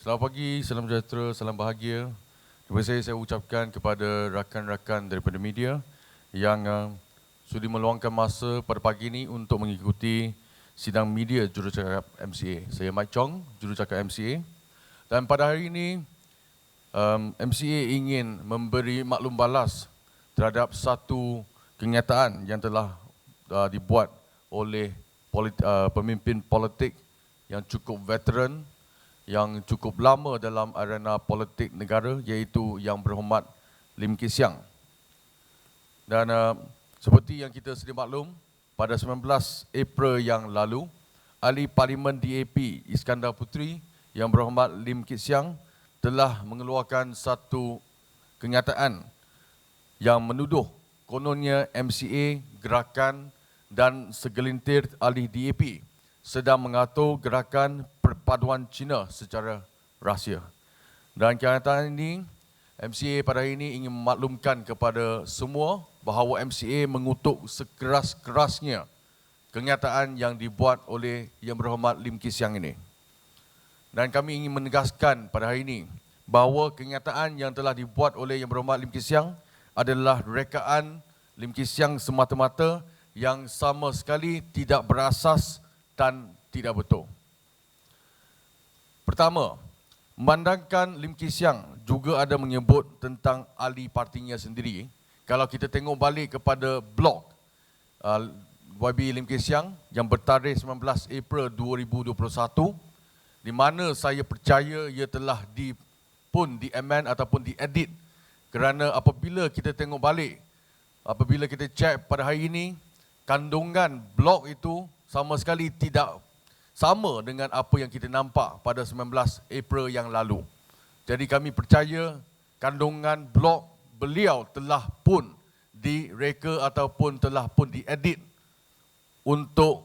Selamat pagi, salam sejahtera, salam bahagia. Terima kasih saya ucapkan kepada rakan-rakan daripada media yang sudi meluangkan masa pada pagi ini untuk mengikuti sidang media jurucakap MCA. Saya Mike Chong, jurucakap MCA. Dan pada hari ini, MCA ingin memberi maklum balas terhadap satu kenyataan yang telah dibuat oleh pemimpin politik yang cukup veteran, yang cukup lama dalam arena politik negara, iaitu Yang Berhormat Lim Kee Siang. Dan seperti yang kita sedia maklum, pada 19 April yang lalu, Ahli Parlimen DAP Iskandar Puteri, Yang Berhormat Lim Kee Siang telah mengeluarkan satu kenyataan yang menuduh kononnya MCA, gerakan dan segelintir ahli DAP sedang mengatur gerakan perpaduan Cina secara rahsia. Dan kenyataan ini, MCA pada hari ini ingin memaklumkan kepada semua bahawa MCA mengutuk sekeras-kerasnya kenyataan yang dibuat oleh Yang Berhormat Lim Kee Siang ini. Dan kami ingin menegaskan pada hari ini bahawa kenyataan yang telah dibuat oleh Yang Berhormat Lim Kee Siang adalah rekaan Lim Kee Siang semata-mata yang sama sekali tidak berasas dan tidak betul. Pertama, memandangkan Lim Kee Siang juga ada menyebut tentang ahli partinya sendiri. Kalau kita tengok balik kepada blog YB Lim Kee Siang yang bertarikh 19 April 2021, di mana saya percaya ia telah di-amend ataupun diedit, kerana apabila kita tengok balik, apabila kita cek pada hari ini, kandungan blog itu sama sekali tidak sama dengan apa yang kita nampak pada 19 April yang lalu. Jadi kami percaya kandungan blog beliau telah pun direka ataupun telah pun diedit untuk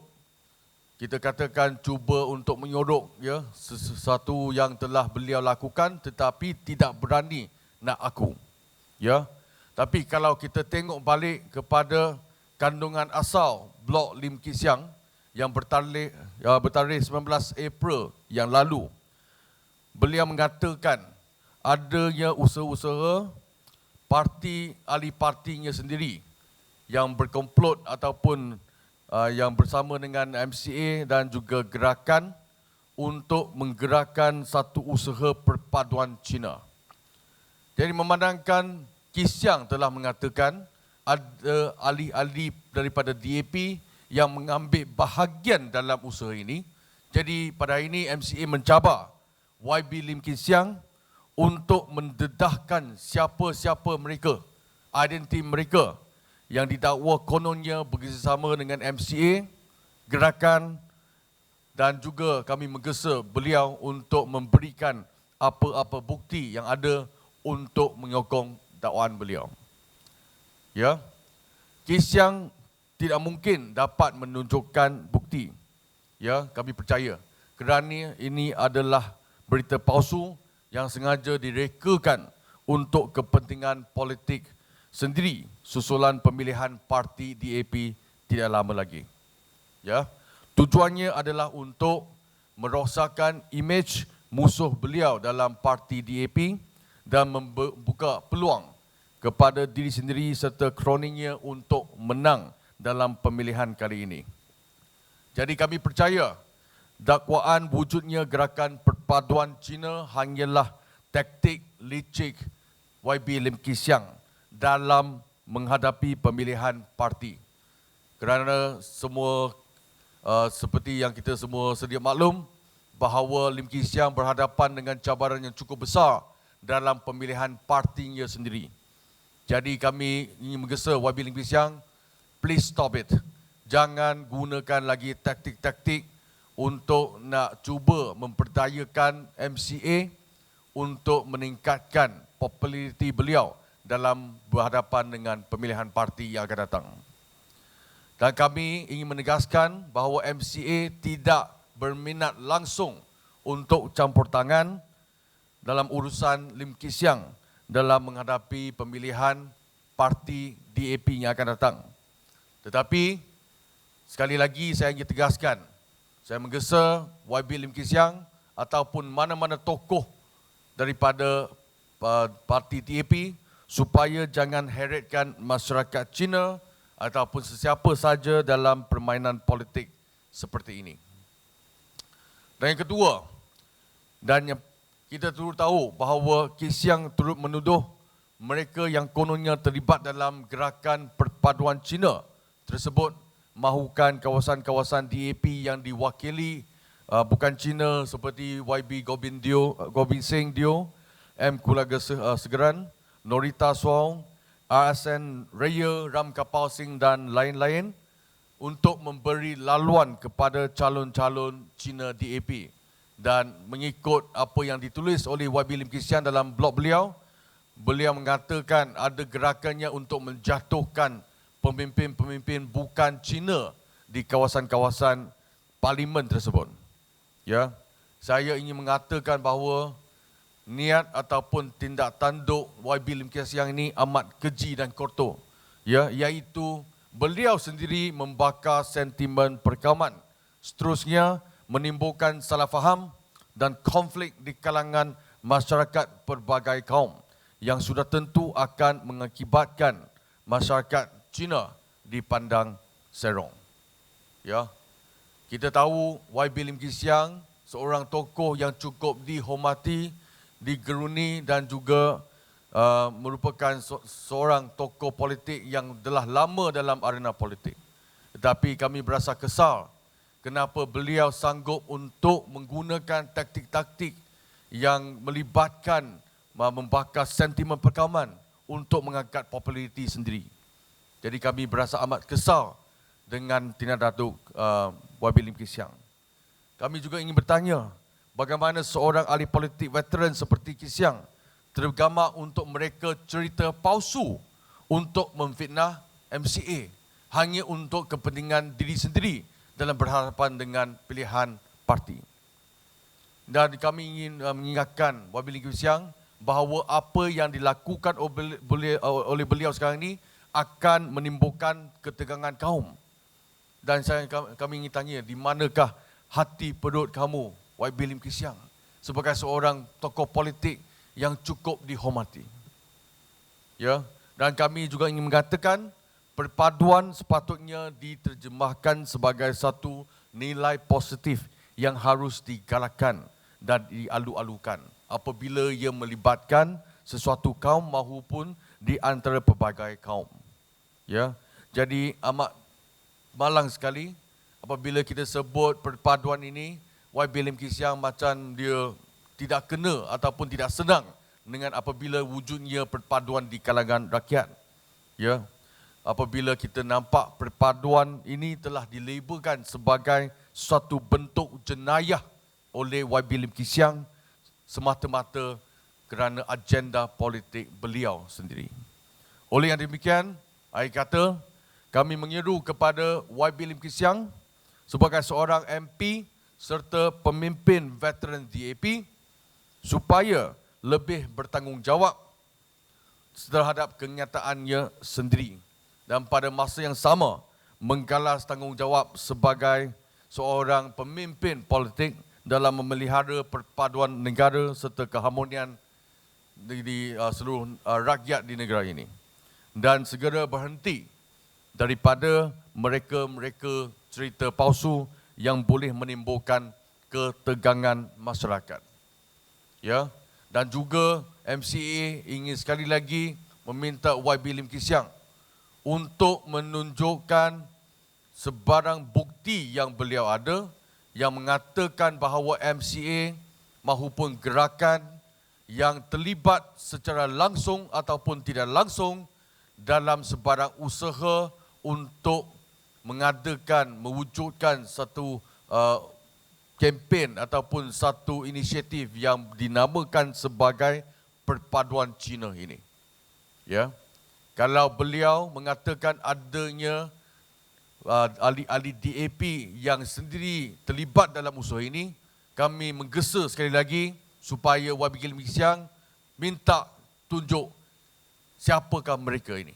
kita katakan cuba untuk menyorok sesuatu yang telah beliau lakukan tetapi tidak berani nak aku. Tapi kalau kita tengok balik kepada kandungan asal blog Lim Kee Siang yang bertarikh 19 April yang lalu, beliau mengatakan adanya usaha-usaha parti, ahli partinya sendiri yang berkomplot ataupun yang bersama dengan MCA dan juga gerakan untuk menggerakkan satu usaha perpaduan Cina. Jadi memandangkan Kee Siang telah mengatakan ada ahli-ahli daripada DAP yang mengambil bahagian dalam usaha ini. Jadi pada hari ini MCA mencabar YB Lim Kee Siang untuk mendedahkan siapa-siapa mereka, identiti mereka yang didakwa kononnya bekerjasama dengan MCA, gerakan, dan juga kami menggesa beliau untuk memberikan apa-apa bukti yang ada untuk menyokong dakwaan beliau. Kee Siang tidak mungkin dapat menunjukkan bukti. Kami percaya kerana ini adalah berita palsu yang sengaja direkakan untuk kepentingan politik sendiri susulan pemilihan parti DAP tidak lama lagi. Tujuannya adalah untuk merosakkan imej musuh beliau dalam parti DAP dan membuka peluang kepada diri sendiri serta kroninya untuk menang dalam pemilihan kali ini. Jadi kami percaya dakwaan wujudnya gerakan perpaduan Cina hanyalah taktik licik YB Lim Kee Siang dalam menghadapi pemilihan parti. Kerana semua seperti yang kita semua sedia maklum bahawa Lim Kee Siang berhadapan dengan cabaran yang cukup besar dalam pemilihan partinya sendiri. Jadi kami ingin menggesa YB Lim Kee Siang, please stop it. Jangan gunakan lagi taktik-taktik untuk nak cuba memperdayakan MCA untuk meningkatkan populariti beliau dalam berhadapan dengan pemilihan parti yang akan datang. Dan kami ingin menegaskan bahawa MCA tidak berminat langsung untuk campur tangan dalam urusan Lim Kee Siang dalam menghadapi pemilihan parti DAP yang akan datang. Tetapi sekali lagi saya ingin tegaskan, saya menggesa YB Lim Kee Siang ataupun mana-mana tokoh daripada parti TAP supaya jangan heretkan masyarakat Cina ataupun sesiapa saja dalam permainan politik seperti ini. Dan yang kedua, dan yang kita turut tahu bahawa Kit Siang turut menuduh mereka yang kononnya terlibat dalam gerakan perpaduan Cina tersebut mahukan kawasan-kawasan DAP yang diwakili bukan Cina seperti YB Gobind Singh Dio, M. Kulaga Segeran, Norita Suang, RSN Raya, Ram Kapal Singh dan lain-lain untuk memberi laluan kepada calon-calon Cina DAP. Dan mengikut apa yang ditulis oleh YB Lim Kit Siang dalam blog beliau, beliau mengatakan ada gerakannya untuk menjatuhkan pemimpin-pemimpin bukan Cina di kawasan-kawasan parlimen tersebut. Ya, saya ingin mengatakan bahawa niat ataupun tindak tanduk YB Lim Kit Siang ini amat keji dan kotor. Ya, iaitu beliau sendiri membakar sentimen perkauman, seterusnya menimbulkan salah faham dan konflik di kalangan masyarakat pelbagai kaum yang sudah tentu akan mengakibatkan masyarakat Cina dipandang serong. Ya, kita tahu YB Lim Kit Siang seorang tokoh yang cukup dihormati, digeruni dan juga merupakan seorang tokoh politik yang telah lama dalam arena politik. Tetapi kami berasa kesal kenapa beliau sanggup untuk menggunakan taktik-taktik yang melibatkan membakar sentimen perkauman untuk mengangkat populariti sendiri. Jadi kami berasa amat kesal dengan tindak tanduk YB Lim Kit Siang. Kami juga ingin bertanya, bagaimana seorang ahli politik veteran seperti Kit Siang tergambar untuk mereka cerita palsu untuk memfitnah MCA hanya untuk kepentingan diri sendiri dalam berhadapan dengan pilihan parti. Dan kami ingin mengingatkan YB Lim Kit Siang bahawa apa yang dilakukan oleh beliau sekarang ini akan menimbulkan ketegangan kaum. Dan kami ingin tanya, di manakah hati perut kamu, YB Lim Kit Siang, sebagai seorang tokoh politik yang cukup dihormati? Ya, dan kami juga ingin mengatakan perpaduan sepatutnya diterjemahkan sebagai satu nilai positif yang harus digalakkan dan dialu-alukan apabila ia melibatkan sesuatu kaum maupun di antara pelbagai kaum. Ya, jadi amat malang sekali apabila kita sebut perpaduan ini, YB Lim Kit Siang macam dia tidak kena ataupun tidak senang dengan apabila wujudnya perpaduan di kalangan rakyat. Ya, apabila kita nampak perpaduan ini telah dilabelkan sebagai suatu bentuk jenayah oleh YB Lim Kit Siang semata-mata kerana agenda politik beliau sendiri. Oleh yang demikian, saya kata kami menyeru kepada YB Lim Kit Siang sebagai seorang MP serta pemimpin veteran DAP supaya lebih bertanggungjawab terhadap kenyataannya sendiri dan pada masa yang sama menggalas tanggungjawab sebagai seorang pemimpin politik dalam memelihara perpaduan negara serta keharmonian di seluruh rakyat di negara ini, dan segera berhenti daripada mereka-mereka cerita palsu yang boleh menimbulkan ketegangan masyarakat. Ya, dan juga MCA ingin sekali lagi meminta YB Lim Kit Siang untuk menunjukkan sebarang bukti yang beliau ada yang mengatakan bahawa MCA maupun gerakan yang terlibat secara langsung ataupun tidak langsung dalam sebarang usaha untuk mewujudkan satu kempen ataupun satu inisiatif yang dinamakan sebagai perpaduan Cina ini. Ya, kalau beliau mengatakan adanya ahli-ahli DAP yang sendiri terlibat dalam usaha ini, kami menggesa sekali lagi supaya YB Lim Kit Siang minta tunjuk siapakah mereka ini.